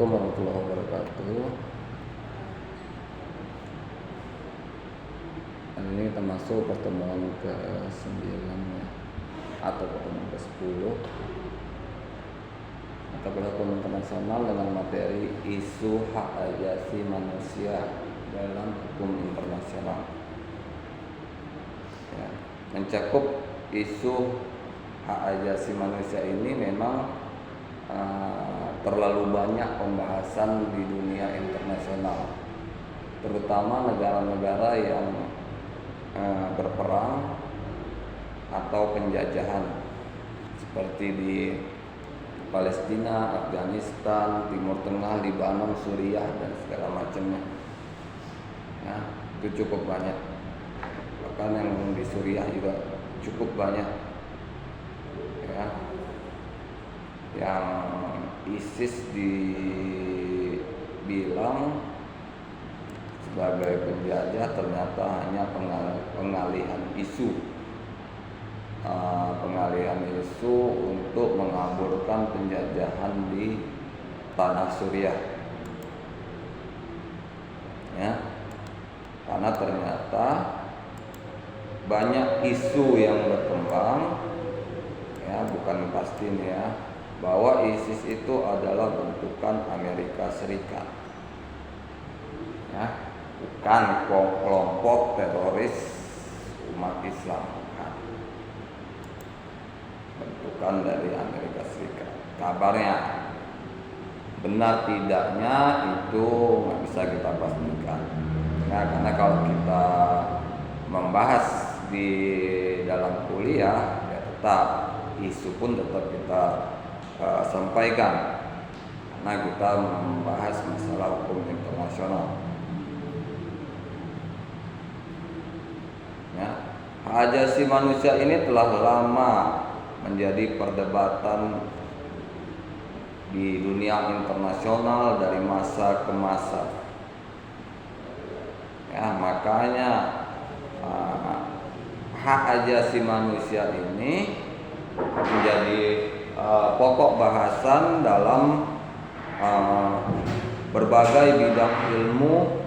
Assalamualaikum warahmatullahi wabarakatuh. Ini kita masuk pertemuan ke-9 ya, atau pertemuan ke-10 mata kuliah hukum internasional dengan materi isu hak asasi manusia dalam hukum internasional. Ya, mencakup isu hak asasi manusia ini memang terlalu banyak pembahasan di dunia internasional, terutama negara-negara yang berperang atau penjajahan seperti di Palestina, Afghanistan, Timur Tengah, Lebanon, Suriah dan segala macamnya. Ya, itu cukup banyak. Bahkan yang di Suriah juga cukup banyak. Ya, yang ISIS dibilang sebagai penjajah ternyata hanya pengalihan isu untuk mengaburkan penjajahan di tanah Suriah. Ya, karena ternyata banyak isu yang berkembang, ya bukan pasti nih ya, bahwa ISIS itu adalah bentukan Amerika Serikat, ya, bukan kelompok teroris umat Islam, bukan. Bentukan dari Amerika Serikat. Kabarnya benar tidaknya itu nggak bisa kita pastikan. Nah, karena kalau kita membahas di dalam kuliah, ya tetap isu pun tetap kita sampaikan, karena kita membahas masalah hukum internasional. Ya, hak asasi manusia ini telah lama menjadi perdebatan di dunia internasional dari masa ke masa. Ya, makanya hak asasi manusia ini menjadi pokok bahasan dalam berbagai bidang ilmu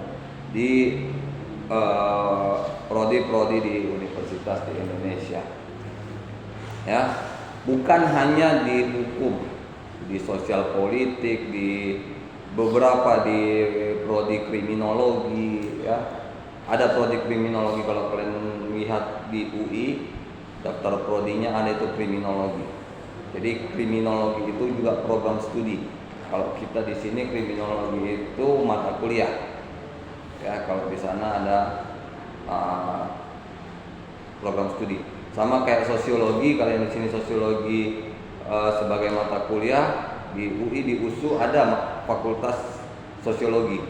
di prodi-prodi di universitas di Indonesia. Ya, bukan hanya di hukum, di sosial politik, di beberapa di prodi kriminologi, ya. Ada prodi kriminologi, kalau kalian lihat di UI daftar prodinya ada itu kriminologi. Jadi kriminologi itu juga program studi. Kalau kita di sini kriminologi itu mata kuliah. Ya, kalau di sana ada program studi. Sama kayak sosiologi, kalian di sini sosiologi sebagai mata kuliah, di UI di USU ada fakultas sosiologi.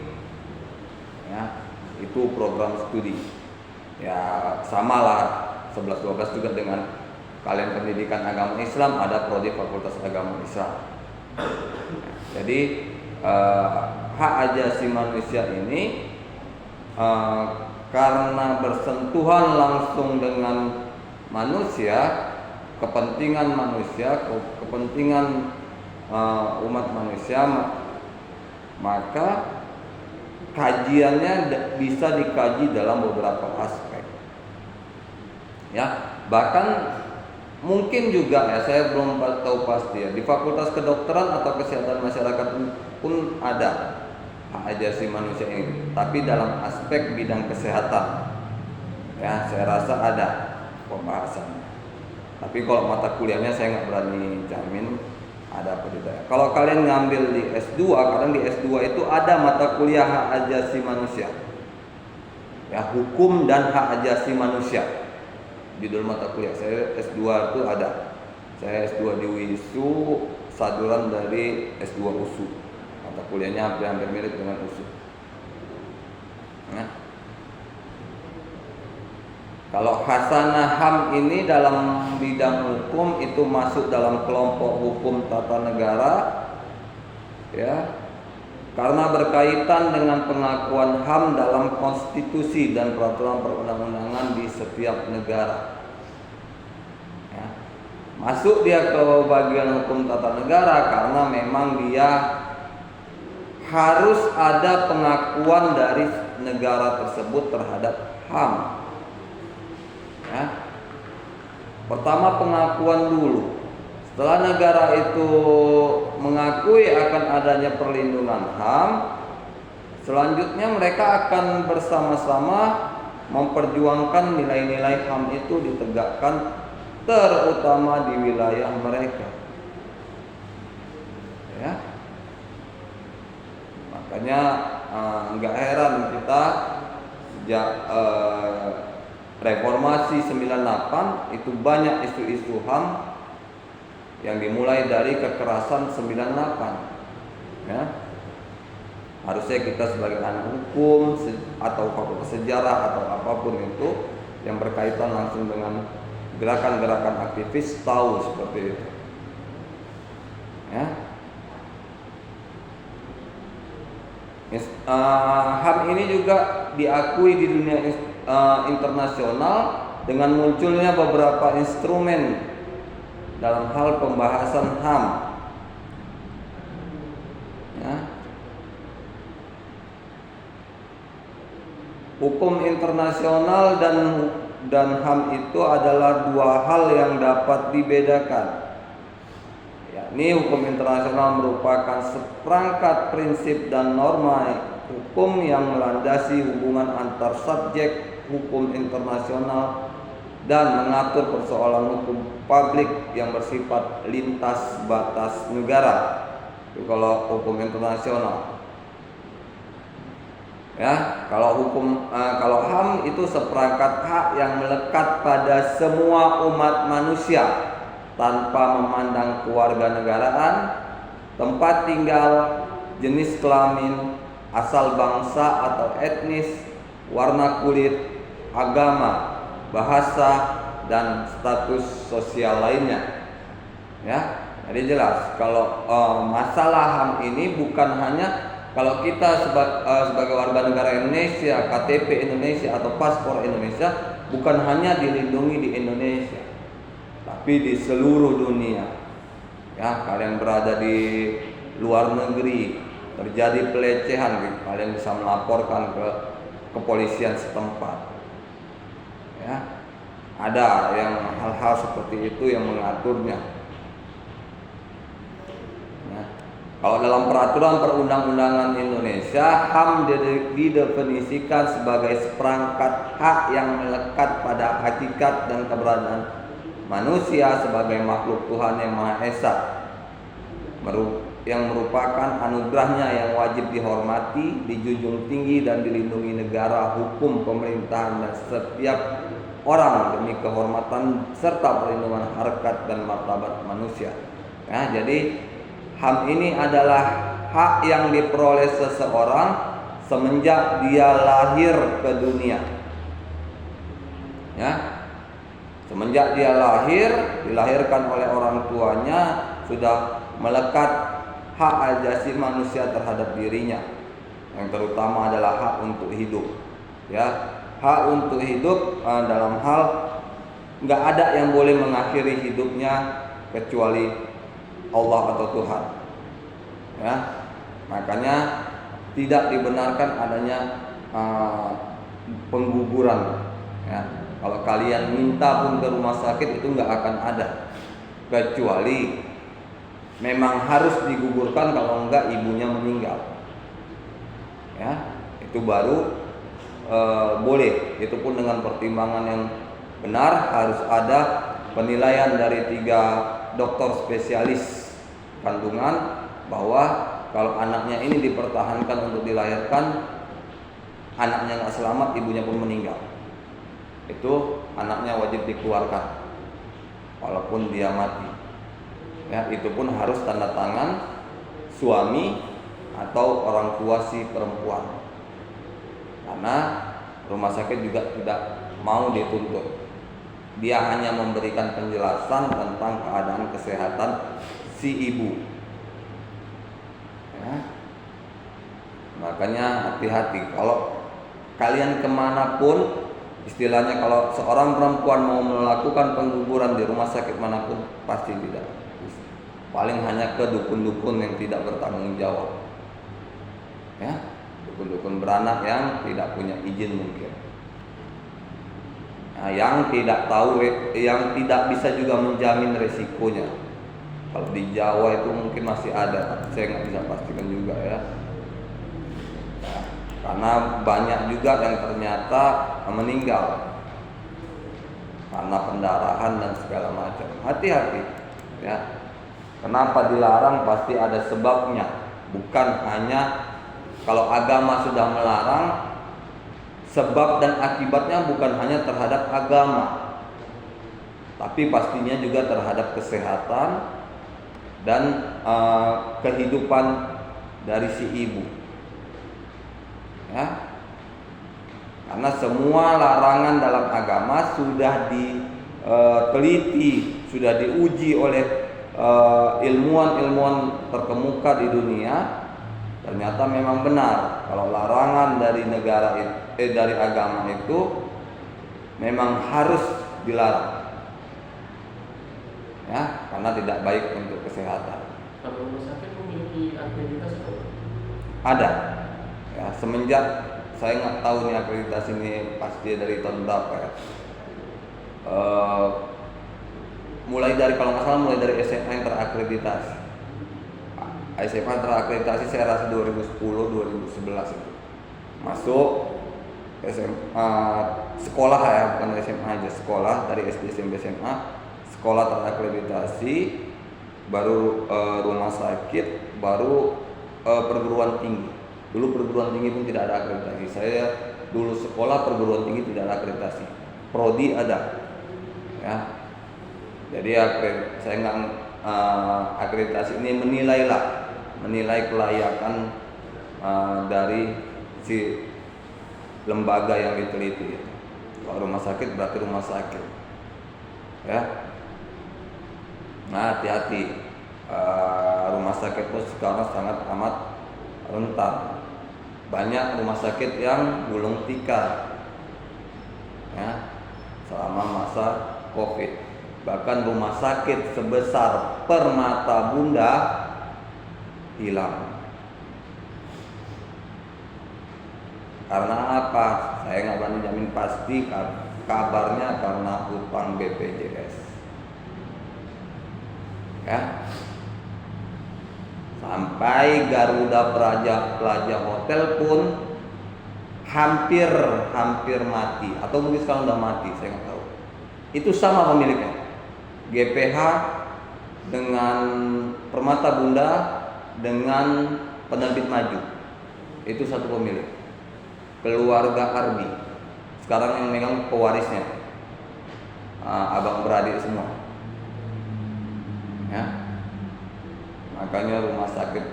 Ya, itu program studi. Ya, samalah 11-12 juga dengan kalian pendidikan agama Islam, ada prodi fakultas agama Islam. Jadi hak asasi manusia ini karena bersentuhan langsung dengan manusia, kepentingan manusia, kepentingan umat manusia, maka kajiannya bisa dikaji dalam beberapa aspek. Ya, bahkan mungkin juga ya, saya belum tahu pasti ya, di Fakultas Kedokteran atau Kesehatan Masyarakat pun ada hak asasi manusia ini, tapi dalam aspek bidang kesehatan. Ya, saya rasa ada pembahasannya. Tapi kalau mata kuliahnya saya nggak berani jamin ada apa tidak. Kalau kalian ngambil di S2, kadang di S2 itu ada mata kuliah hak asasi manusia. Ya, hukum dan hak asasi manusia. Judul mata kuliah saya S2 itu ada. Saya S2 di WISU, saduran dari S2 USU. Mata kuliahnya hampir mirip dengan USU. Ya. Kalau Hasanah HAM ini dalam bidang hukum itu masuk dalam kelompok hukum tata negara, ya, karena berkaitan dengan pengakuan HAM dalam konstitusi dan peraturan perundang-undangan di setiap negara. Ya. Masuk dia ke bagian hukum tata negara karena memang dia harus ada pengakuan dari negara tersebut terhadap HAM. Ya. Pertama pengakuan dulu. Setelah negara itu mengakui akan adanya perlindungan HAM, selanjutnya mereka akan bersama-sama memperjuangkan nilai-nilai HAM itu ditegakkan, terutama di wilayah mereka. Ya, makanya nggak heran kita sejak reformasi 98 itu banyak isu-isu HAM yang dimulai dari kekerasan 98. Ya, harusnya kita sebagai anak hukum atau fakultas sejarah atau apapun itu yang berkaitan langsung dengan gerakan-gerakan aktivis tahu seperti itu. Ya. HAM ini juga diakui di dunia internasional dengan munculnya beberapa instrumen dalam hal pembahasan HAM. Ya. Hukum internasional dan HAM itu adalah dua hal yang dapat dibedakan. Yakni hukum internasional merupakan seperangkat prinsip dan norma hukum yang melandasi hubungan antar subjek hukum internasional dan mengatur persoalan hukum publik yang bersifat lintas batas negara. Itu kalau hukum internasional. Ya, kalau HAM itu seperangkat hak yang melekat pada semua umat manusia tanpa memandang kewarganegaraan, tempat tinggal, jenis kelamin, asal bangsa atau etnis, warna kulit, agama, bahasa, dan status sosial lainnya. Ya, jadi jelas kalau masalah HAM ini bukan hanya kalau kita sebagai warga negara Indonesia, KTP Indonesia atau paspor Indonesia bukan hanya dilindungi di Indonesia, tapi di seluruh dunia. Ya, kalian berada di luar negeri, terjadi pelecehan, kalian bisa melaporkan ke kepolisian setempat. Ya, ada yang hal-hal seperti itu yang mengaturnya. Ya. Kalau dalam peraturan perundang-undangan Indonesia, HAM didefinisikan sebagai seperangkat hak yang melekat pada hakikat dan keberadaan manusia sebagai makhluk Tuhan yang Maha Esa, yang merupakan anugerahnya yang wajib dihormati, dijunjung tinggi dan dilindungi negara, hukum, pemerintahan, dan setiap orang demi kehormatan serta perlindungan harkat dan martabat manusia. Ya, jadi HAM ini adalah hak yang diperoleh seseorang semenjak dia lahir ke dunia. Ya, semenjak dia dilahirkan oleh orang tuanya, sudah melekat hak asasi manusia terhadap dirinya, yang terutama adalah hak untuk hidup. Ya, hak untuk hidup dalam hal nggak ada yang boleh mengakhiri hidupnya kecuali Allah atau Tuhan. Ya, makanya tidak dibenarkan adanya pengguguran. Ya, kalau kalian minta pun ke rumah sakit itu nggak akan ada, kecuali memang harus digugurkan, kalau enggak ibunya meninggal. Ya, itu baru boleh. Itu pun dengan pertimbangan yang benar, harus ada penilaian dari 3 dokter spesialis kandungan bahwa kalau anaknya ini dipertahankan untuk dilahirkan, anaknya nggak selamat, ibunya pun meninggal, itu anaknya wajib dikeluarkan walaupun dia mati. Ya, itu pun harus tanda tangan suami atau orang tua si perempuan, karena rumah sakit juga tidak mau dituntut. Dia hanya memberikan penjelasan tentang keadaan kesehatan si ibu. Ya. Makanya hati-hati kalau kalian kemanapun, istilahnya kalau seorang perempuan mau melakukan pengguguran di rumah sakit manapun, pasti tidak. Paling hanya ke dukun-dukun yang tidak bertanggung jawab. dukun beranak yang tidak punya izin mungkin. Nah, yang tidak tahu, yang tidak bisa juga menjamin resikonya. Kalau di Jawa itu mungkin masih ada, tapi saya nggak bisa pastikan juga ya. Nah, karena banyak juga yang ternyata meninggal karena pendarahan dan segala macam. Hati-hati ya. Kenapa dilarang? Pasti ada sebabnya. Bukan hanya kalau agama sudah melarang, sebab dan akibatnya bukan hanya terhadap agama, tapi pastinya juga terhadap kesehatan dan kehidupan dari si ibu. Ya. Karena semua larangan dalam agama sudah diteliti, sudah diuji oleh ilmuwan-ilmuwan terkemuka di dunia. Ternyata memang benar kalau larangan dari dari agama itu memang harus dilarang, ya, karena tidak baik untuk kesehatan. Kalau rumah sakit memiliki akreditasi apa? Ada, ya, semenjak saya nggak tahu nih akreditasi ini pasti dari tahun berapa ya. Mulai dari kalau nggak salah mulai dari SMA yang terakreditasi. SMA terakreditasi saya rasa 2010-2011 itu. Masuk SMA sekolah ya, bukan SMA aja, sekolah dari SD SMP SMA, sekolah terakreditasi, baru rumah sakit, baru perguruan tinggi. Dulu perguruan tinggi pun tidak ada akreditasi. Saya dulu sekolah perguruan tinggi tidak ada akreditasi. Prodi ada, ya. Jadi saya nggak akreditasi ini menilai kelayakan dari si lembaga yang diteliti. Kalau rumah sakit berarti rumah sakit, ya. Nah, hati-hati, rumah sakit itu sekarang sangat amat rentan. Banyak rumah sakit yang gulung tikar, ya, selama masa COVID. Bahkan rumah sakit sebesar Permata Bunda hilang. Karena apa? Saya nggak berani jamin pasti, kabarnya karena utang BPJS. Ya. Sampai Garuda Plaza Hotel pun hampir mati, atau mungkin sekarang udah mati, saya nggak tahu. Itu sama pemiliknya, GPH dengan Permata Bunda dengan Penerbit Maju, itu satu pemilik. Keluarga Arbi sekarang yang megang pewarisnya, abang beradik semua, ya. Makanya rumah sakit,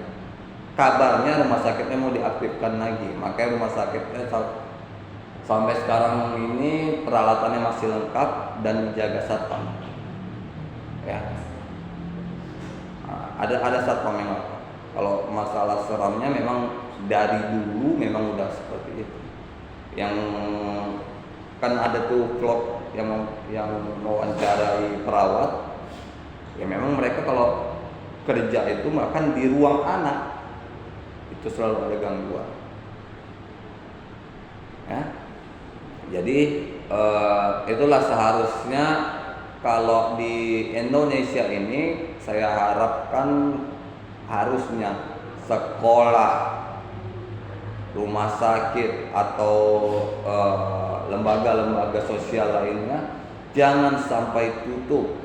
kabarnya rumah sakitnya mau diaktifkan lagi. Makanya rumah sakitnya sampai sekarang ini peralatannya masih lengkap dan dijaga satpam, ya. Ada satpam memang. Kalau masalah seramnya memang dari dulu memang udah seperti itu. Yang kan ada tuh vlog yang mewawancarai perawat, ya memang mereka kalau kerja itu makan di ruang anak itu selalu ada gangguan, ya. Jadi itulah seharusnya kalau di Indonesia ini saya harapkan harusnya sekolah, rumah sakit atau lembaga-lembaga sosial lainnya jangan sampai tutup,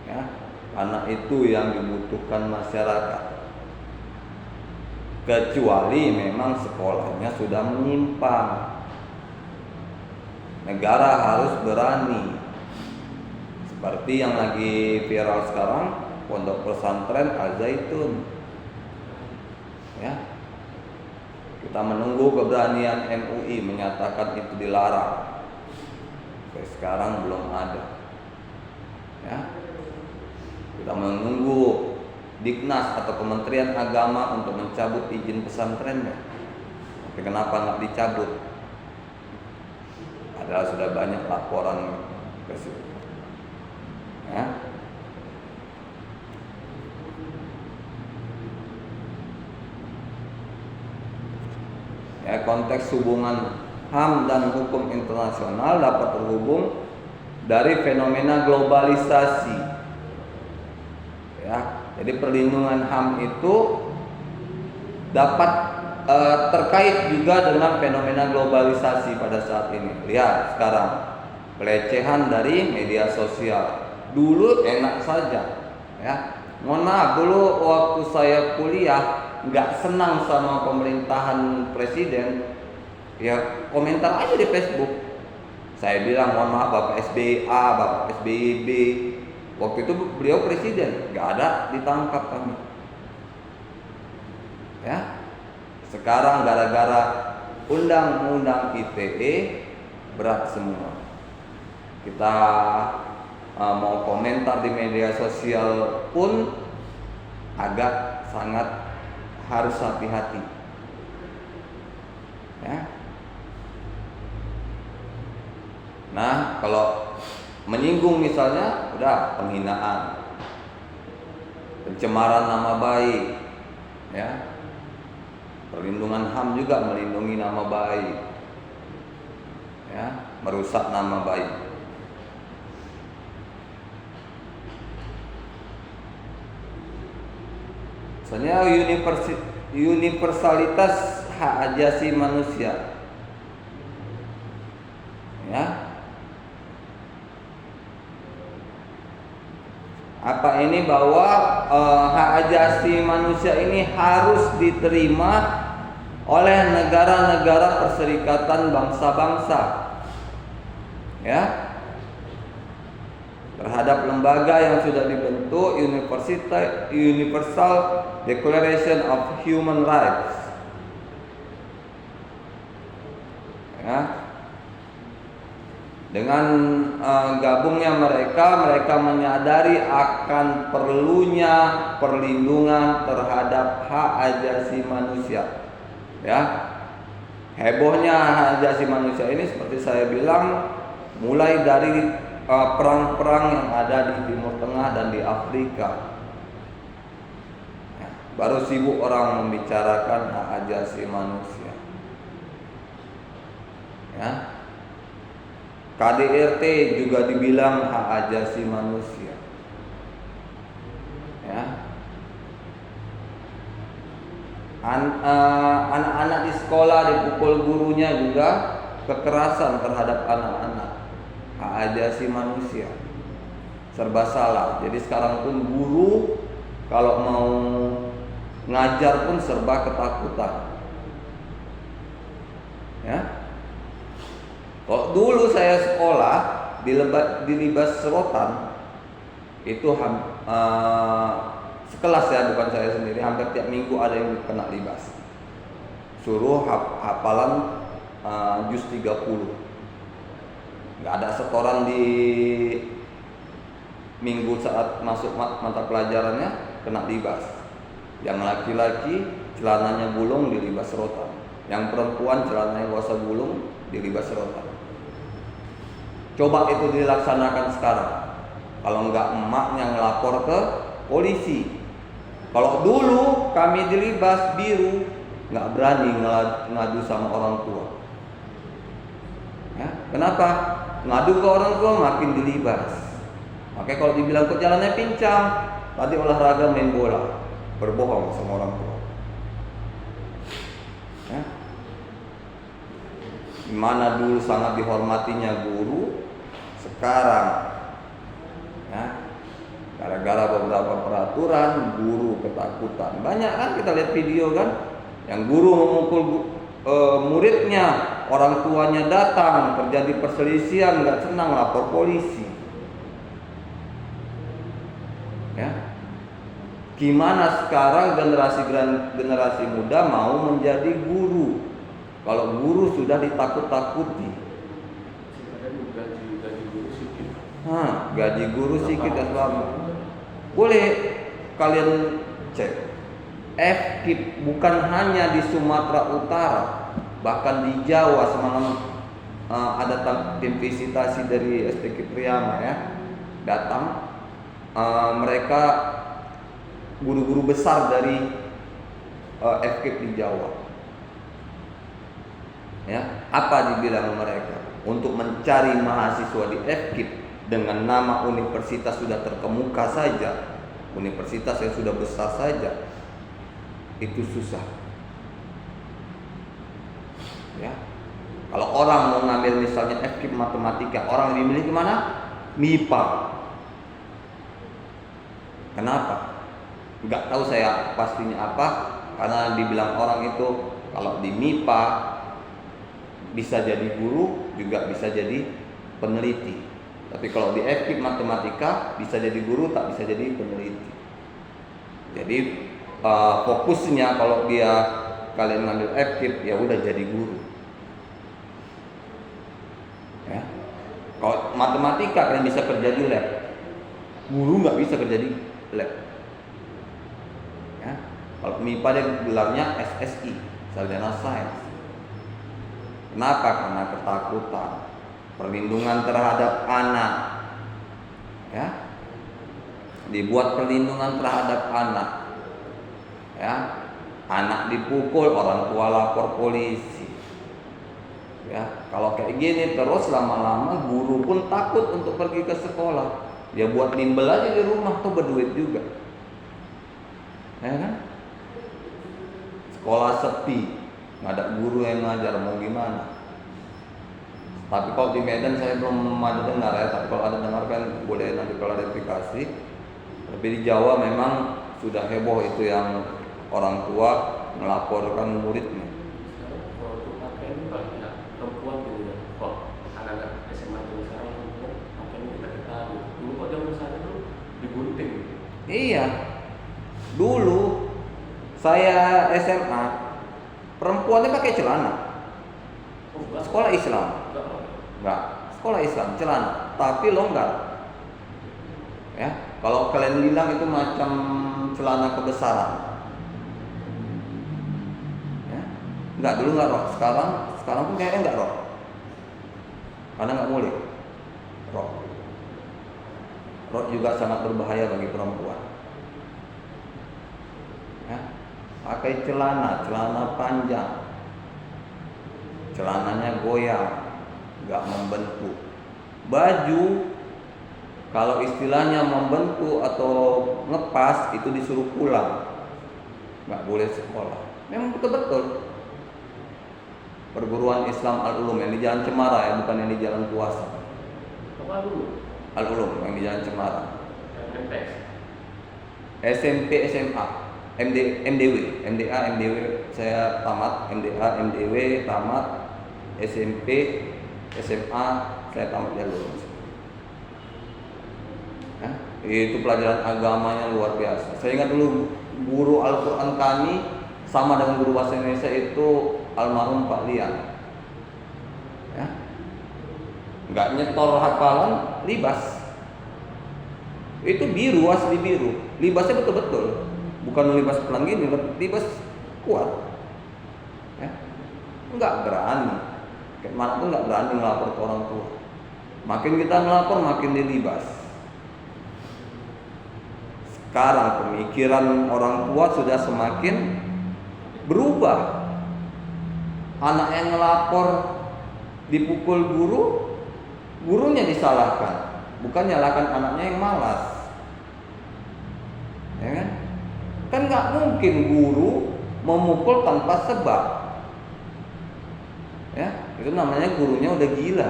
ya, karena itu yang dibutuhkan masyarakat. Kecuali memang sekolahnya sudah menyimpang, negara harus berani. Seperti yang lagi viral sekarang, pondok pesantren Al Zaitun, ya. Kita menunggu keberanian MUI menyatakan itu dilarang. Sampai sekarang belum ada, ya. Kita menunggu Diknas atau Kementerian Agama untuk mencabut izin pesantrennya. Tapi kenapa nggak dicabut? Padahal sudah banyak laporan ke situ, ya. Ya, konteks hubungan HAM dan hukum internasional dapat terhubung dari fenomena globalisasi. Ya, jadi perlindungan HAM itu dapat terkait juga dengan fenomena globalisasi pada saat ini. Lihat sekarang pelecehan dari media sosial. Dulu enak saja, ya. Mohon maaf, dulu waktu saya kuliah nggak senang sama pemerintahan presiden, ya komentar aja di Facebook. Saya bilang mohon maaf Bapak SBY A, Bapak SBY B. Waktu itu beliau presiden, nggak ada ditangkap kami. Ya, sekarang gara-gara undang-undang ITE berat semua. Kita mau komentar di media sosial pun agak sangat harus hati-hati. Ya. Nah, kalau menyinggung misalnya udah penghinaan, pencemaran nama baik, ya. Perlindungan HAM juga melindungi nama baik, ya, merusak nama baik. Misalnya universalitas hak asasi manusia, ya. Apa ini bahwa hak asasi manusia ini harus diterima oleh negara-negara perserikatan bangsa-bangsa, ya, terhadap lembaga yang sudah dibentuk Universal Declaration of Human Rights, ya. Dengan gabungnya mereka menyadari akan perlunya perlindungan terhadap hak asasi manusia. Ya, hebohnya hak asasi manusia ini seperti saya bilang mulai dari perang-perang yang ada di Timur Tengah dan di Afrika. Ya, baru sibuk orang membicarakan hak asasi manusia. Ya, KDRT juga dibilang hak asasi manusia. Ya. Anak-anak di sekolah dipukul gurunya juga kekerasan terhadap anak-anak, hak asasi manusia. Serba salah. Jadi sekarang pun guru kalau mau ngajar pun serba ketakutan. Ya. Kalau dulu saya sekolah di Libas Serotan itu sekelas ya, bukan saya sendiri, hampir tiap minggu ada yang kena libas. Suruh hafalan juz 30. Nggak ada setoran di minggu saat masuk mata pelajarannya, kena libas. Yang laki-laki celananya gulung di Libas Serotan, yang perempuan celananya nggak usah gulung di Libas Serotan. Coba itu dilaksanakan sekarang. Kalau enggak emaknya ngelapor ke polisi. Kalau dulu kami di Libas Biru nggak berani ngadu sama orang tua. Ya, kenapa? Ngadu ke orang tua makin dilibas. Makanya kalau dibilang kok jalannya pincang, tadi olahraga main bola, berbohong sama orang tua. Ya. Dimana dulu sangat dihormatinya guru, sekarang ya, gara-gara beberapa peraturan guru ketakutan. Banyak kan kita lihat video kan, yang guru memukul muridnya, orang tuanya datang, terjadi perselisihan, nggak senang lapor polisi. Ya, gimana sekarang generasi muda mau menjadi guru? Kalau guru sudah ditakut-takuti. Gaji guru sedikit ya selama. Boleh kalian cek. FKIP bukan hanya di Sumatera Utara, bahkan di Jawa semalam ada tim visitasi dari STQ Priyama ya datang. Mereka guru-guru besar dari FKIP di Jawa. Ya, apa dibilang mereka? Untuk mencari mahasiswa di FKIP dengan nama universitas sudah terkemuka saja, universitas yang sudah besar saja, itu susah. Ya, kalau orang mau ngambil misalnya FKIP matematika, orang yang dimiliki mana? MIPA. Kenapa? Nggak tahu saya pastinya apa, karena dibilang orang itu kalau di MIPA bisa jadi guru, juga bisa jadi peneliti. Tapi kalau di FKIP matematika bisa jadi guru, tak bisa jadi peneliti. Jadi fokusnya kalau kalian ngambil FKIP ya udah jadi guru. Ya. Kalau matematika kalian bisa kerja di lab, guru nggak bisa kerja di lab. Ya. Kalau MIPA dia gelarnya SSI, sarjana sains. Kenapa? Karena ketakutan, perlindungan terhadap anak. Ya. Dibuat perlindungan terhadap anak. Ya. Anak dipukul, orang tua lapor polisi. Ya, kalau kayak gini terus lama-lama guru pun takut untuk pergi ke sekolah. Dia buat bimbel aja di rumah, tuh berduit juga. Ya kan? Sekolah sepi, nggak ada guru yang ngajar, mau gimana? Tapi kalau di Medan saya belum ada dengar ya. Tapi kalau ada dengar kan boleh nanti klarifikasi. Tapi di Jawa memang sudah heboh itu yang orang tua melaporkan muridnya. Kalau untuk pakaian banyak perempuan gitu ya. Kok anak-anak SMA itu sekarang perempuan pakaian kita gitu. Dulu kok zaman saya tuh digunting. Iya. Dulu saya SMA, perempuannya pakai celana. Oh, enggak. Sekolah Islam. Enggak, sekolah Islam celana, tapi longgar. Ya, kalau kalian bilang itu macam celana kebesaran. Ya. Enggak, dulu enggak rok. Sekarang pun kayaknya enggak rok. Karena enggak boleh rok. Rok juga sangat berbahaya bagi perempuan. Ya. Pakai celana panjang. Celananya goyang, nggak membentuk. Baju kalau istilahnya membentuk atau ngepas itu disuruh pulang, nggak boleh sekolah. Memang betul-betul perguruan Islam Al-Ulum yang di Jalan Cemara ya, bukan yang di Jalan Kuasa. Apa dulu? Al-Ulum yang di Jalan Cemara. MTS. SMP, SMA, MDW, MDA, MDW saya tamat, MDA, MDW tamat, SMP, SMA saya tamat ya lulus. Ya, itu pelajaran agamanya luar biasa. Saya ingat dulu guru Al-Quran kami sama dengan guru bahasa Indonesia itu almarhum Pak Lian. Ya, nggak nyetor hafalan, libas. Itu biru, asli biru. Libasnya betul-betul, bukan libas pelang gini, libas kuat. Ya, nggak berani. Kayak mana pun nggak berani melapor ke orang tua. Makin kita melapor, makin dilibas. Sekarang pemikiran orang tua sudah semakin berubah. Anak yang ngelapor dipukul guru, gurunya disalahkan, bukan nyalahkan anaknya yang malas. Ya kan? Kan nggak mungkin guru memukul tanpa sebab. Ya, itu namanya gurunya udah gila.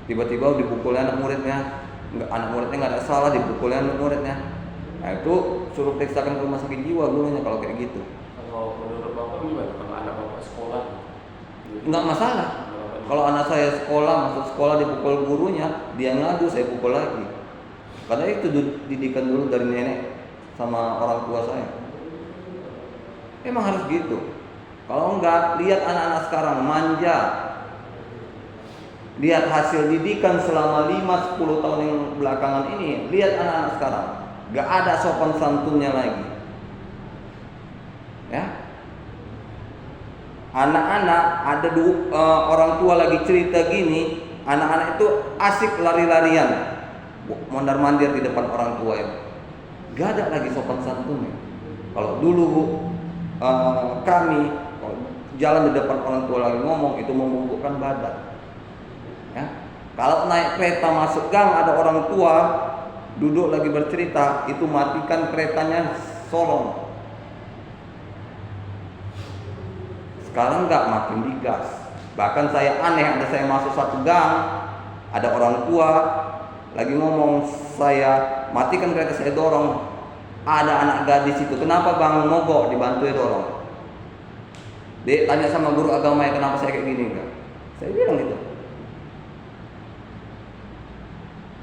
Tiba-tiba dipukulnya anak muridnya, anak muridnya nggak ada salah, dipukulnya anak muridnya. Nah itu suruh periksakan ke rumah sakit jiwa gurunya kalau kayak gitu. Kalau menurut bapak gimana? Kalau anak bapak sekolah? Nggak masalah. Kalau anak saya sekolah, masuk sekolah dipukul gurunya, dia ngadu, saya pukul lagi. Karena itu didikan dulu dari nenek sama orang tua saya. Emang harus gitu. Kalau enggak, lihat anak-anak sekarang manja. Lihat hasil didikan selama 5-10 tahun yang belakangan ini. Lihat anak-anak sekarang, enggak ada sopan santunnya lagi. Ya. Anak-anak ada orang tua lagi cerita gini, anak-anak itu asik lari-larian, mondar-mandir di depan orang tua ya. Gak ada lagi sopan santunnya. Kalau dulu kami jalan di depan orang tua lagi ngomong, itu membungkukkan badan. Ya. Kalau naik kereta masuk gang ada orang tua duduk lagi bercerita, itu matikan keretanya, sorong. Sekarang enggak, makin digas. Bahkan saya aneh, ada saya masuk satu gang, ada orang tua lagi ngomong, saya matikan kereta, saya dorong. Ada anak gadis itu, kenapa bang mogok, dibantu dorong. Dia tanya sama guru agama, ya kenapa saya kayak gini enggak? Saya bilang gitu.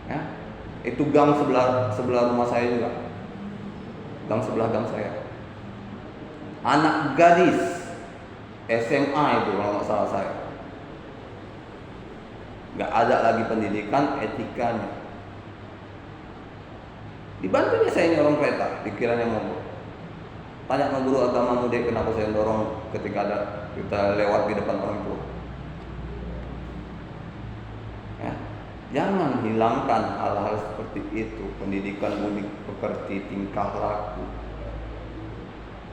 Ya, itu gang sebelah rumah saya juga, gang sebelah gang saya. Anak gadis SMA itu kalau nggak salah saya. Nggak ada lagi pendidikan etikanya. Dibantunya saya nyorong kereta, pikirannya mogok. Tanya sama guru agama, muda kenapa saya dorong ketika kita lewat di depan orang tua. Ya, jangan hilangkan hal-hal seperti itu, pendidikan budi pekerti, tingkah laku.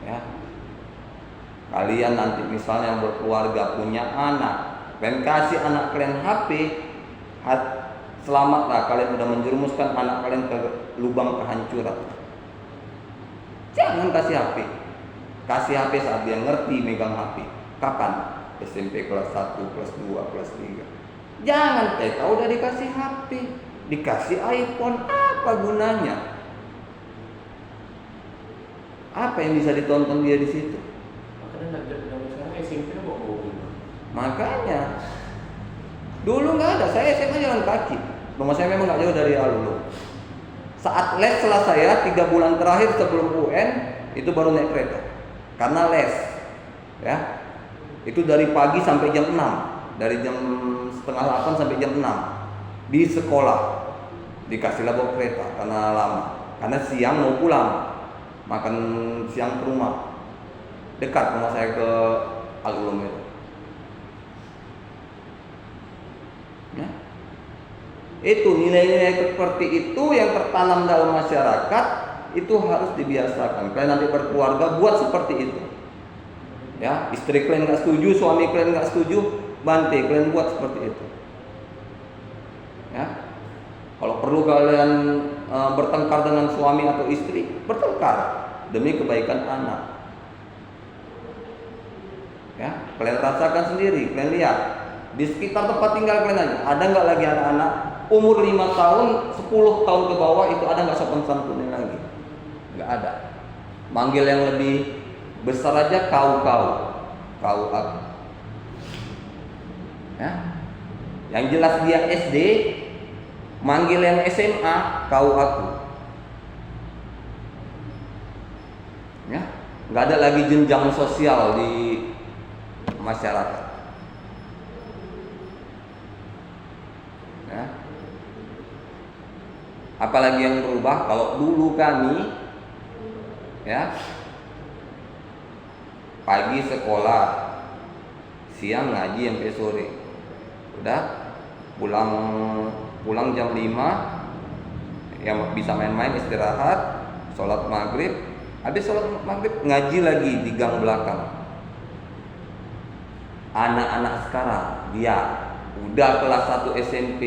Ya, kalian nanti misalnya berkeluarga, punya anak, kalian kasih anak kalian HP, selamatlah kalian sudah menjerumuskan anak kalian ke lubang kehancuran. Jangan kasih HP. Kasih HP saat dia ngerti megang HP. Kapan? SMP kelas 1, kelas 2, kelas 3. Jangan TK udah dikasih HP, dikasih iPhone, apa gunanya? Apa yang bisa ditonton dia di situ? Makanya zaman sekarang SMP bawa mobil. Makanya dulu nggak ada, saya SMA jalan kaki. Rumah saya memang nggak jauh dari Alulu. Saat les selesai ya, 3 bulan terakhir sebelum UN itu baru naik kereta. Karena les, ya, itu dari pagi sampai jam 6, dari jam setengah 8 sampai jam 6 di sekolah. Dikasihlah bawa kereta karena lama. Karena siang mau pulang, makan siang ke rumah. Dekat rumah saya ke Alulum itu. Ya. Itu nilai-nilai seperti itu yang tertanam dalam masyarakat, itu harus dibiasakan. Kalian nanti berkeluarga buat seperti itu. Ya, istri kalian nggak setuju, suami kalian nggak setuju, bantai kalian buat seperti itu. Ya, kalau perlu kalian bertengkar dengan suami atau istri, bertengkar demi kebaikan anak. Ya, kalian rasakan sendiri, kalian lihat di sekitar tempat tinggal kalian aja, ada nggak lagi anak-anak umur 5 tahun, 10 tahun ke bawah itu ada nggak sopan santunnya lagi? Nggak ada. Manggil yang lebih besar aja kau aku. Ya. Yang jelas dia SD, manggil yang SMA kau aku. Ya, nggak ada lagi jenjang sosial di masyarakat. Ya. Apalagi yang berubah, kalau dulu kami, ya, pagi sekolah, siang ngaji sampai sore, udah pulang jam 5, ya bisa main-main, istirahat, sholat maghrib, habis sholat maghrib ngaji lagi di gang belakang. Anak-anak sekarang dia udah kelas 1 SMP,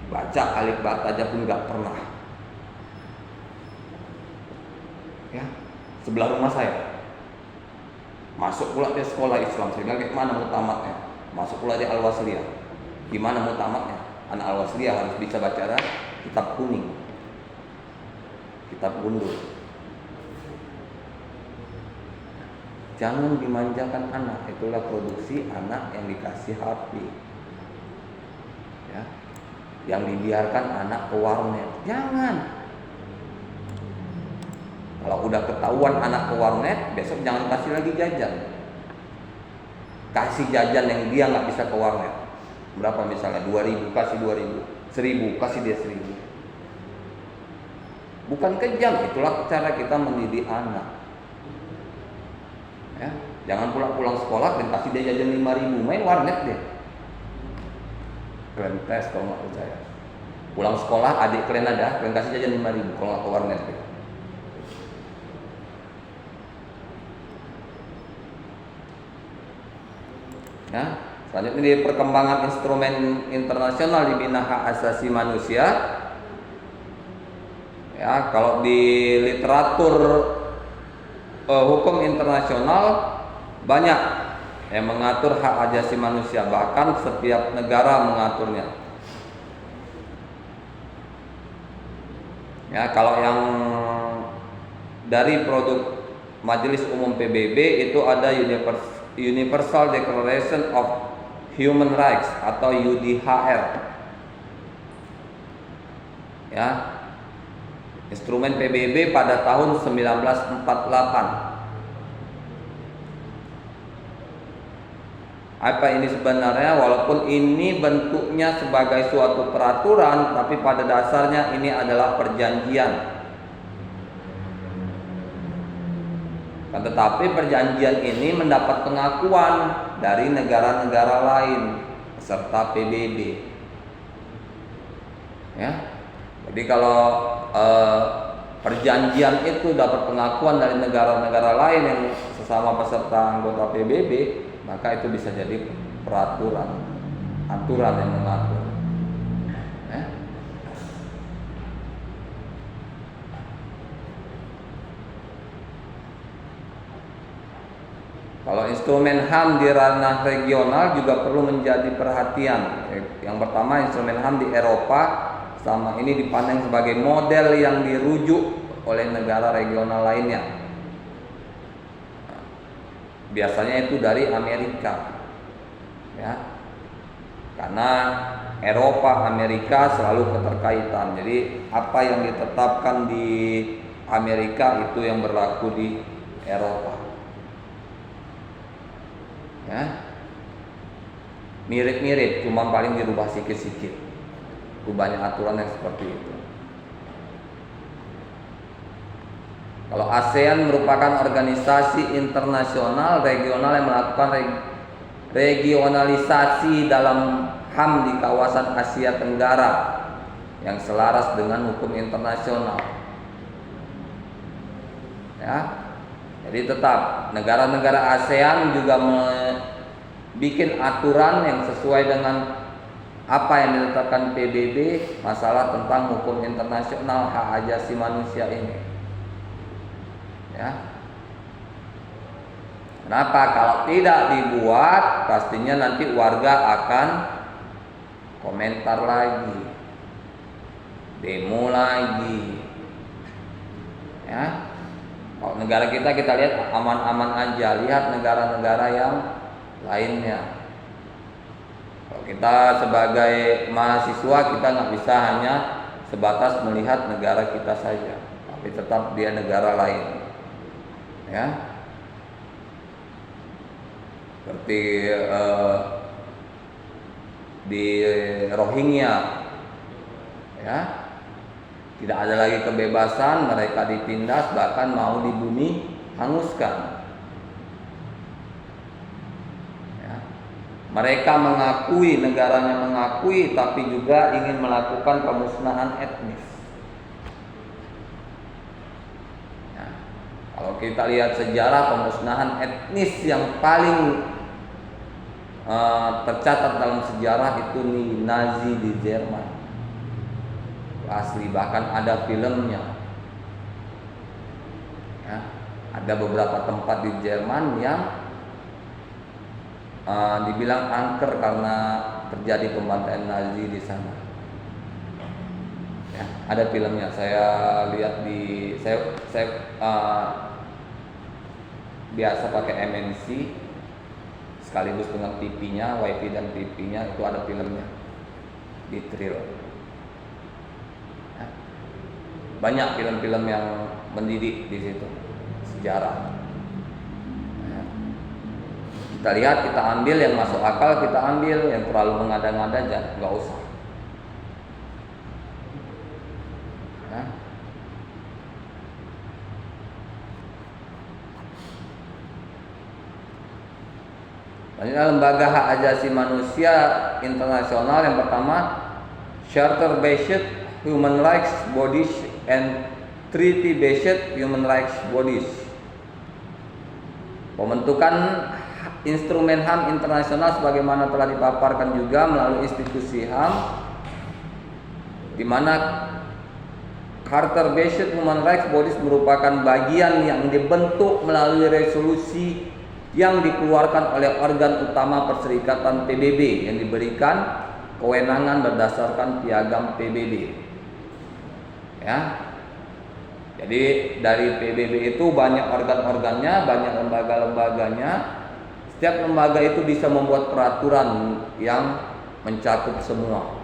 baca alif ba ta aja pun nggak pernah. Ya, sebelah rumah saya. Masuk pula dia sekolah Islam. Saya bilang, gimana mau tamatnya? Masuk pula dia Al-Wasliyah. Gimana mau tamatnya? Anak Al-Wasliyah harus bisa baca kitab kuning, kitab gundul. Jangan dimanjakan anak. Itulah produksi anak yang dikasih HP. Ya, yang dibiarkan anak ke warnet. Jangan. Kalau udah ketahuan anak ke warnet, besok jangan kasih lagi jajan. Kasih jajan yang dia nggak bisa ke warnet. Berapa misalnya? 2.000, kasih 2.000. 1.000, kasih dia 1.000. Bukan kejam, itulah cara kita mendidik anak. Ya, jangan pulang sekolah dan kasih dia jajan 5.000, main warnet deh. Kalian tes kalau nggak percaya. Pulang sekolah, adik kalian ada, kalian kasih jajan 5.000 kalau nggak ke warnet deh. Ya. Selanjutnya di perkembangan instrumen internasional di bidang hak asasi manusia. Ya, kalau di literatur hukum internasional banyak yang mengatur hak asasi manusia, bahkan setiap negara mengaturnya. Ya, kalau yang dari produk Majelis Umum PBB itu ada Universal Declaration of Human Rights atau UDHR. Ya. Instrumen PBB pada tahun 1948. Apa ini sebenarnya? Walaupun ini bentuknya sebagai suatu peraturan, tapi pada dasarnya ini adalah perjanjian. Tetapi perjanjian ini mendapat pengakuan dari negara-negara lain peserta PBB. Ya, jadi kalau perjanjian itu dapat pengakuan dari negara-negara lain yang sesama peserta anggota PBB, maka itu bisa jadi peraturan, aturan yang mengatur. Ya. Kalau instrumen HAM di ranah regional juga perlu menjadi perhatian. Yang pertama, instrumen HAM di Eropa selama ini dipandang sebagai model yang dirujuk oleh negara regional lainnya. Biasanya itu dari Amerika, ya, karena Eropa, Amerika selalu keterkaitan. Jadi apa yang ditetapkan di Amerika itu yang berlaku di Eropa. Ya, mirip-mirip, cuma paling dirubah sikit-sikit. Banyak aturan yang seperti itu. Kalau ASEAN merupakan organisasi internasional regional yang melakukan regionalisasi dalam HAM di kawasan Asia Tenggara yang selaras dengan hukum internasional. Ya. Jadi tetap negara-negara ASEAN juga bikin aturan yang sesuai dengan apa yang ditetapkan PBB masalah tentang hukum internasional hak asasi manusia ini. Ya. Kenapa? Kalau tidak dibuat, pastinya nanti warga akan komentar lagi, demo lagi. Ya. Kalau negara kita lihat aman-aman aja, lihat negara-negara yang lainnya. Kalau kita sebagai mahasiswa, kita nggak bisa hanya sebatas melihat negara kita saja, tapi tetap dia negara lain. Ya, seperti di Rohingya, ya, tidak ada lagi kebebasan, mereka ditindas, bahkan mau dibumi hanguskan. Ya. Mereka mengakui, negaranya mengakui, tapi juga ingin melakukan pemusnahan etnis. Ya. Kalau kita lihat sejarah pemusnahan etnis yang paling tercatat dalam sejarah itu nih Nazi di Jerman. Asli, bahkan ada filmnya. Ya, ada beberapa tempat di Jerman yang dibilang angker karena terjadi pembantaian Nazi di sana. Ya, ada filmnya. Saya lihat saya biasa pakai MNC sekaligus dengan TV-nya, WiFi dan TV-nya itu ada filmnya di Trill. Banyak film-film yang mendidik di situ, sejarah. Ya. Kita lihat, kita ambil yang masuk akal, kita ambil yang terlalu mengada-ngada aja, nggak usah. Ya. Lanjutnya lembaga hak asasi manusia internasional yang pertama, Charter-based Human Rights Bodies and Treaty-based Human Rights Bodies. Pembentukan instrumen HAM internasional sebagaimana telah dipaparkan juga melalui institusi HAM, di mana Charter-Based Human Rights Bodies merupakan bagian yang dibentuk melalui resolusi yang dikeluarkan oleh organ utama Perserikatan PBB yang diberikan kewenangan berdasarkan piagam PBB. Ya. Jadi dari PBB itu banyak organ-organnya, banyak lembaga-lembaganya. Setiap lembaga itu bisa membuat peraturan yang mencakup semua,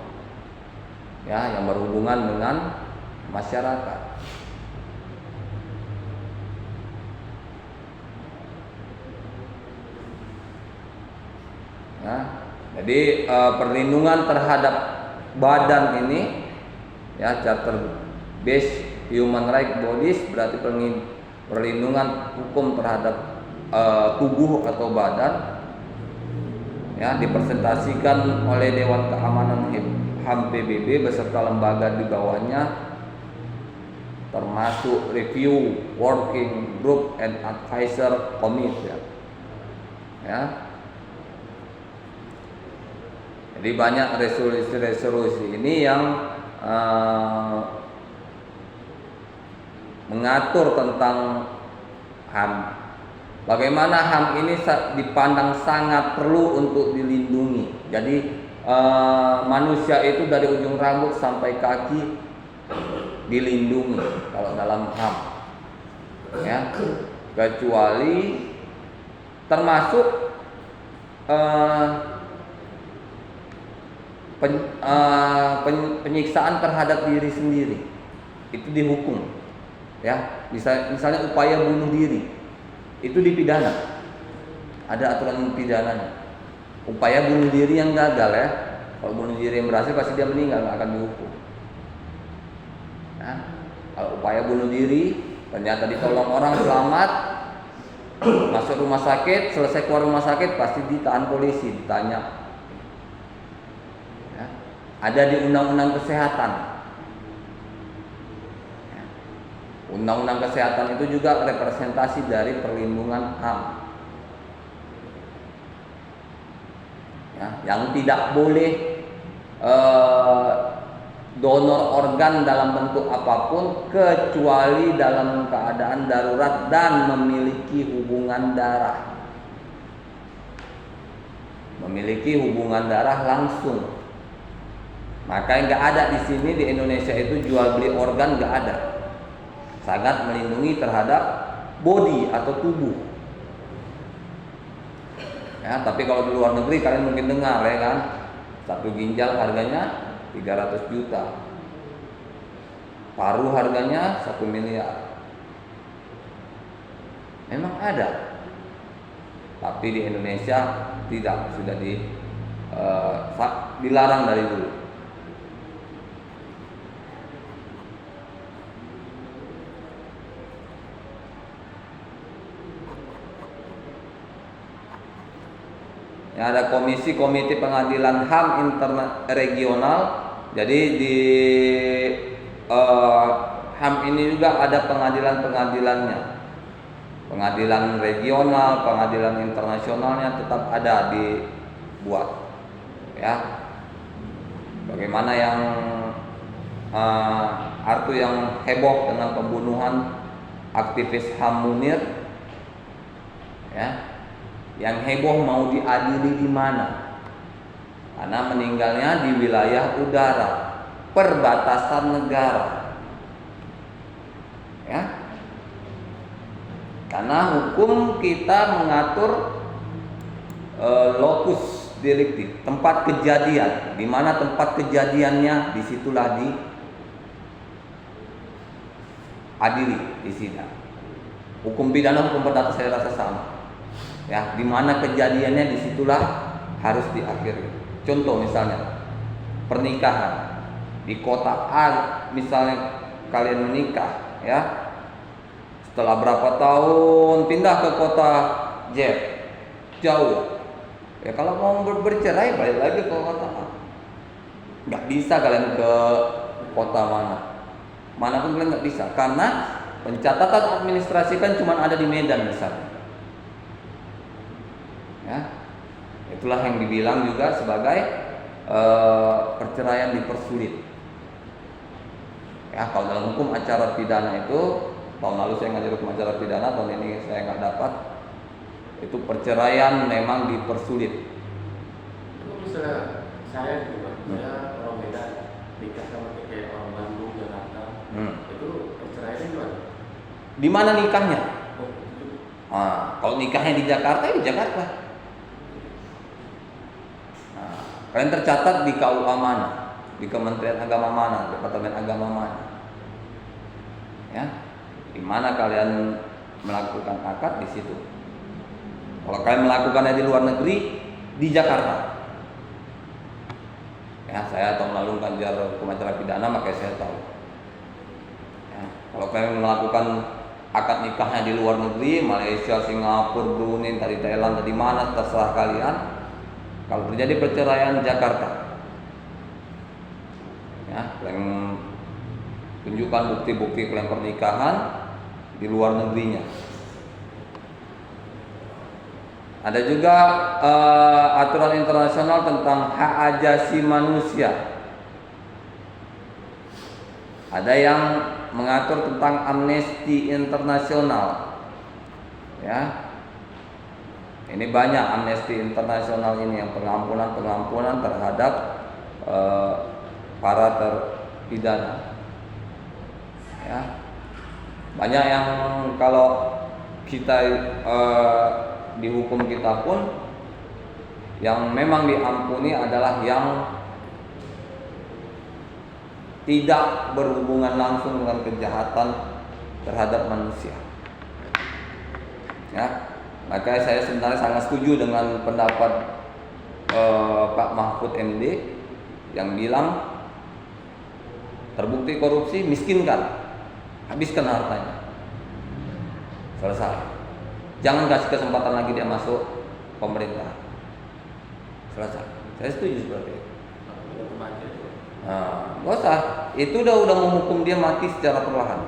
ya, yang berhubungan dengan masyarakat. Ya, jadi perlindungan terhadap badan ini, ya, Charter-Based Human Rights Bodies berarti perlindungan hukum terhadap tubuh atau badan, ya, dipresentasikan oleh Dewan Keamanan HAM PBB beserta lembaga di bawahnya, termasuk Review Working Group and Advisor Committee, ya. Jadi banyak resolusi-resolusi ini yang mengatur tentang HAM. Bagaimana HAM ini dipandang sangat perlu untuk dilindungi. Jadi manusia itu dari ujung rambut sampai kaki dilindungi kalau dalam HAM, ya, kecuali termasuk penyiksaan terhadap diri sendiri itu dihukum, ya. Misalnya upaya bunuh diri itu dipidana, ada aturan pidananya. Upaya bunuh diri yang gagal, ya, kalau bunuh diri yang berhasil pasti dia meninggal, nggak akan dihukum. Nah, kalau upaya bunuh diri ternyata ditolong orang selamat, masuk rumah sakit, selesai keluar rumah sakit pasti ditahan polisi, ditanya. Ya, ada di Undang-Undang Kesehatan. Ya, Undang-Undang Kesehatan itu juga representasi dari perlindungan HAM. Ya, yang tidak boleh donor organ dalam bentuk apapun kecuali dalam keadaan darurat dan memiliki hubungan darah. Memiliki hubungan darah langsung. Maka nggak ada di sini di Indonesia itu jual beli organ, nggak ada. Sangat melindungi terhadap body atau tubuh. Ya, tapi kalau di luar negeri kalian mungkin dengar, ya kan, satu ginjal harganya 300 juta, paru harganya 1 miliar. Memang ada, tapi di Indonesia tidak, sudah dilarang dari dulu. Ya, ada komite pengadilan HAM regional. Jadi di HAM ini juga ada pengadilan-pengadilannya. Pengadilan regional, pengadilan internasionalnya tetap ada dibuat. Ya. Bagaimana yang Artu yang heboh dengan pembunuhan aktivis HAM Munir, ya. Yang heboh mau diadili di mana? Karena meninggalnya di wilayah udara, perbatasan negara. Ya. Karena hukum kita mengatur lokus delikti, tempat kejadian. Di mana tempat kejadiannya, disitulah diadili di sidang. Hukum pidana, hukum perdata saya rasa sama. Ya, di mana kejadiannya disitulah harus diakhiri. Contoh misalnya pernikahan di kota A, misalnya kalian menikah, ya, setelah berapa tahun pindah ke kota Z, jauh. Ya kalau mau bercerai balik lagi ke kota A. Nggak bisa kalian ke kota manapun kalian nggak bisa, karena pencatatan administrasi kan cuma ada di Medan misalnya. Ya, itulah yang dibilang juga sebagai perceraian dipersulit. Ya, kalau dalam hukum acara pidana itu, tahun lalu saya ngajar hukum acara pidana, tahun ini saya nggak dapat. Itu perceraian memang dipersulit. Itu misalnya saya gitu Pak, saya orang Medan nikah sama kayak orang Bandung, Jakarta, itu perceraiannya gimana? Di mana nikahnya? Oh, itu. Kalau nikahnya di Jakarta, ya di Jakarta. Kalian tercatat di KUA mana? Di Kementerian Agama mana? Departemen Agama mana? Ya, di mana kalian melakukan akad di situ. Kalau kalian melakukannya di luar negeri, di Jakarta. Ya, saya tahun lalu ngajar hukum acara pidana, makanya saya tahu. Ya, kalau kalian melakukan akad nikahnya di luar negeri, Malaysia, Singapura, Brunei, tadi Thailand, tadi mana, terserah kalian. Kalau terjadi perceraian Jakarta, ya, kalian tunjukkan bukti-bukti kalian pernikahan di luar negerinya. Ada juga aturan internasional tentang hak ajasi manusia. Ada yang mengatur tentang amnesti internasional. Ya. Ini banyak amnesti internasional ini yang pengampunan terhadap para terpidana. Ya. Banyak yang kalau kita di hukum kita pun yang memang diampuni adalah yang tidak berhubungan langsung dengan kejahatan terhadap manusia. Ya. Maka saya sebenarnya sangat setuju dengan pendapat Pak Mahfud MD yang bilang terbukti korupsi, miskinkan, habiskan hartanya, selesai. Jangan kasih kesempatan lagi dia masuk pemerintah, selesai. Saya setuju seperti itu. Gak usah, itu udah menghukum dia mati secara perlahan.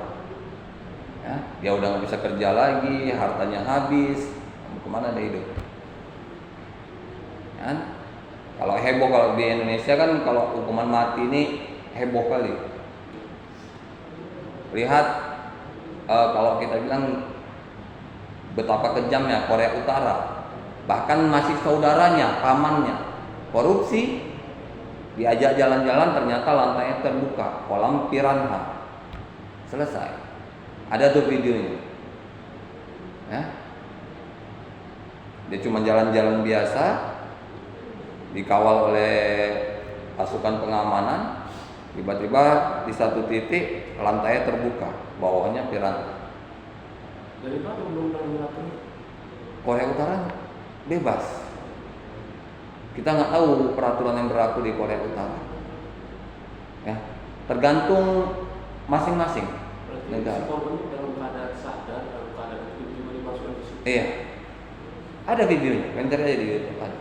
Ya, dia udah nggak bisa kerja lagi, hartanya habis. Kemana dia hidup? Kan? Kalau heboh kalau di Indonesia kan kalau hukuman mati ini heboh kali. Lihat kalau kita bilang betapa kejamnya Korea Utara, bahkan masih saudaranya, pamannya korupsi, diajak jalan-jalan ternyata lantainya terbuka, kolam piranha, selesai. Ada tuh videonya. Ya. Dia cuma jalan-jalan biasa, dikawal oleh pasukan pengamanan, tiba-tiba di satu titik lantainya terbuka, bawahnya piranha. Dari itu ada undang-undang mengatur? Korea Utara bebas. Kita nggak tahu peraturan yang berlaku di Korea Utara. Ya, tergantung masing-masing negara. Korban dalam keadaan sadar, dalam keadaan tiba-tiba dimasukkan ke situ. Iya. Ada videonya, mencari aja di YouTube ada.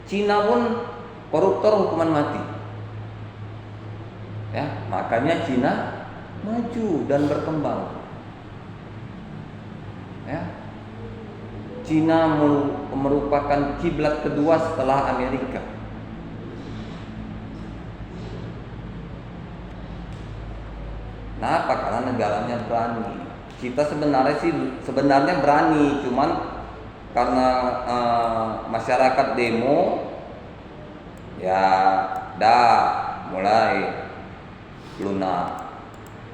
Cina pun koruptor hukuman mati. Ya, makanya Cina maju dan berkembang. Ya. Cina merupakan kiblat kedua setelah Amerika. Kenapa? Karena negaranya berani. Kita sebenarnya berani, cuman karena masyarakat demo, ya mulai lunak,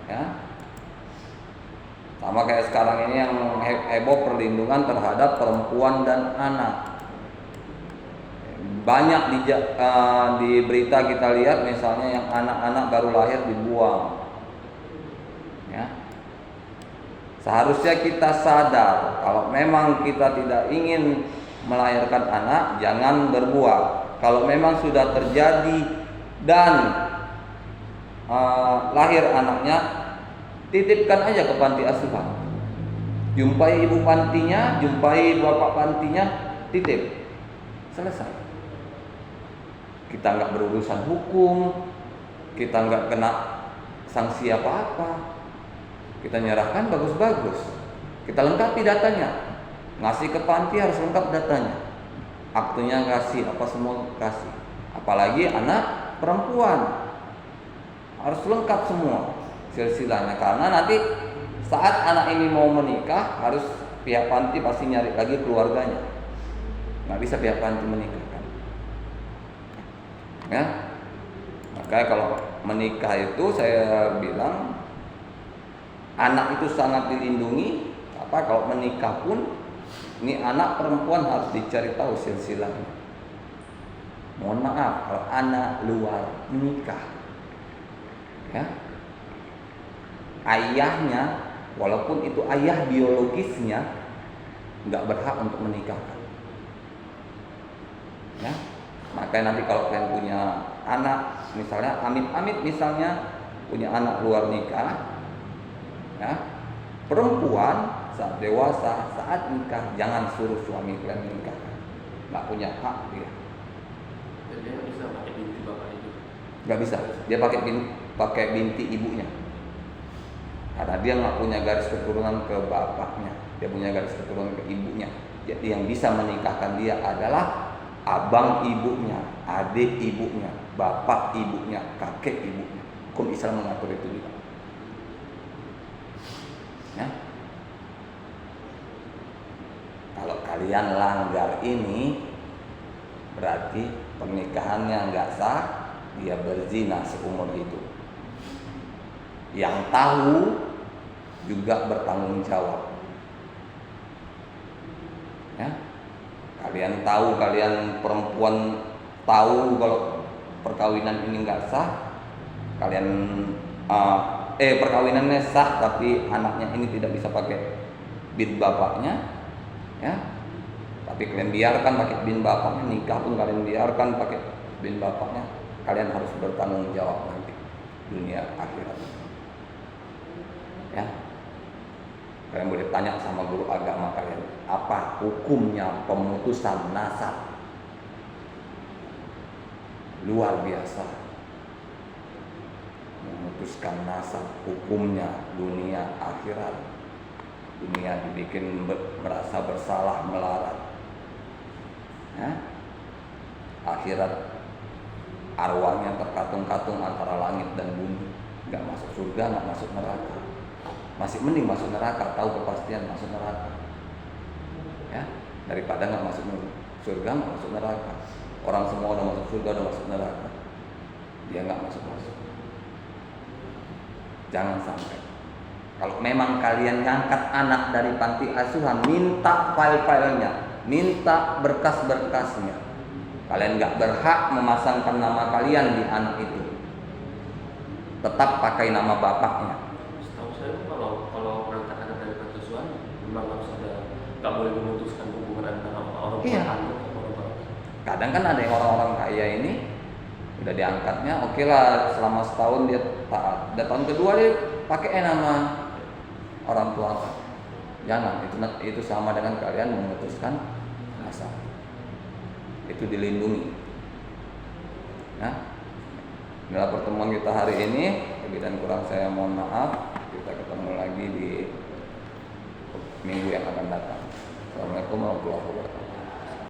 ya. Sama kayak sekarang ini yang heboh perlindungan terhadap perempuan dan anak. Banyak di berita kita lihat misalnya yang anak-anak baru lahir dibuang. Ya. Seharusnya kita sadar kalau memang kita tidak ingin melahirkan anak, jangan berbuat. Kalau memang sudah terjadi dan lahir anaknya, titipkan aja ke panti asuhan. Jumpai ibu pantinya, jumpai bapak pantinya, titip. Selesai. Kita nggak berurusan hukum, kita nggak kena sanksi apa-apa. Kita nyerahkan bagus-bagus. Kita lengkapi datanya. Ngasih ke panti harus lengkap datanya, aktunya kasih, apa semua kasih. Apalagi anak perempuan harus lengkap semua silsilahnya, karena nanti saat anak ini mau menikah harus pihak panti pasti nyari lagi keluarganya, nggak bisa pihak panti menikahkan. Ya, makanya kalau menikah itu saya bilang anak itu sangat dilindungi. Kalau menikah pun ini anak perempuan harus dicari tahu silsilahnya. Mohon maaf kalau anak luar menikah, ya, ayahnya walaupun itu ayah biologisnya nggak berhak untuk menikahkan. Ya, makanya nanti kalau kalian punya anak, misalnya amit-amit misalnya punya anak luar nikah, ya, perempuan saat dewasa, saat nikah jangan suruh suami kalian menikahkan, nggak punya hak dia. Dan dia nggak bisa pakai binti bapaknya juga. Nggak bisa, dia pakai binti ibunya, karena dia nggak punya garis keturunan ke bapaknya, dia punya garis keturunan ke ibunya. Jadi yang bisa menikahkan dia adalah abang ibunya, adik ibunya, bapak ibunya, kakek ibunya. Hukum Islam mengatur itu juga. Ya. Kalau kalian langgar ini, berarti pernikahannya nggak sah, dia berzina seumur hidup. Yang tahu juga bertanggung jawab. Ya. Kalian tahu, kalian perempuan tahu kalau perkawinan ini nggak sah, kalian perkawinannya sah tapi anaknya ini tidak bisa pakai bin bapaknya, ya, tapi kalian biarkan pakai bin bapaknya, nikah pun kalian biarkan pakai bin bapaknya, kalian harus bertanggung jawab nanti dunia akhirat. Ya, kalian boleh tanya sama guru agama kalian, apa hukumnya pemutusan nasab? Luar biasa. Memutuskan nasab, hukumnya dunia akhirat. Dunia dibikin merasa bersalah, melarat, ya. Akhirat arwahnya terkatung-katung antara langit dan bumi, nggak masuk surga, nggak masuk neraka. Masih mending masuk neraka, tahu kepastian masuk neraka, ya, daripada nggak masuk surga, nggak masuk neraka. Orang semua udah masuk surga, udah masuk neraka, dia nggak masuk. Jangan sampai. Kalau memang kalian ngangkat anak dari panti asuhan, minta file-filenya, minta berkas-berkasnya. Kalian nggak berhak memasangkan nama kalian di anak itu. Tetap pakai nama bapaknya. Setahu saya kalau berangkat anak dari panti asuhan memang harus ada, nggak boleh memutuskan hubungan antara orang tua kandung sama orang tua. Kadang kan ada yang orang-orang kaya ini udah diangkatnya, oke lah selama setahun dia taat. Dan tahun kedua dia pakai nama orang tua. Jangan, itu sama dengan kalian memutuskan nasab. Itu dilindungi. Nah, dalam pertemuan kita hari ini, lebih dan kurang saya mohon maaf. Kita ketemu lagi di minggu yang akan datang. Assalamualaikum warahmatullahi wabarakatuh.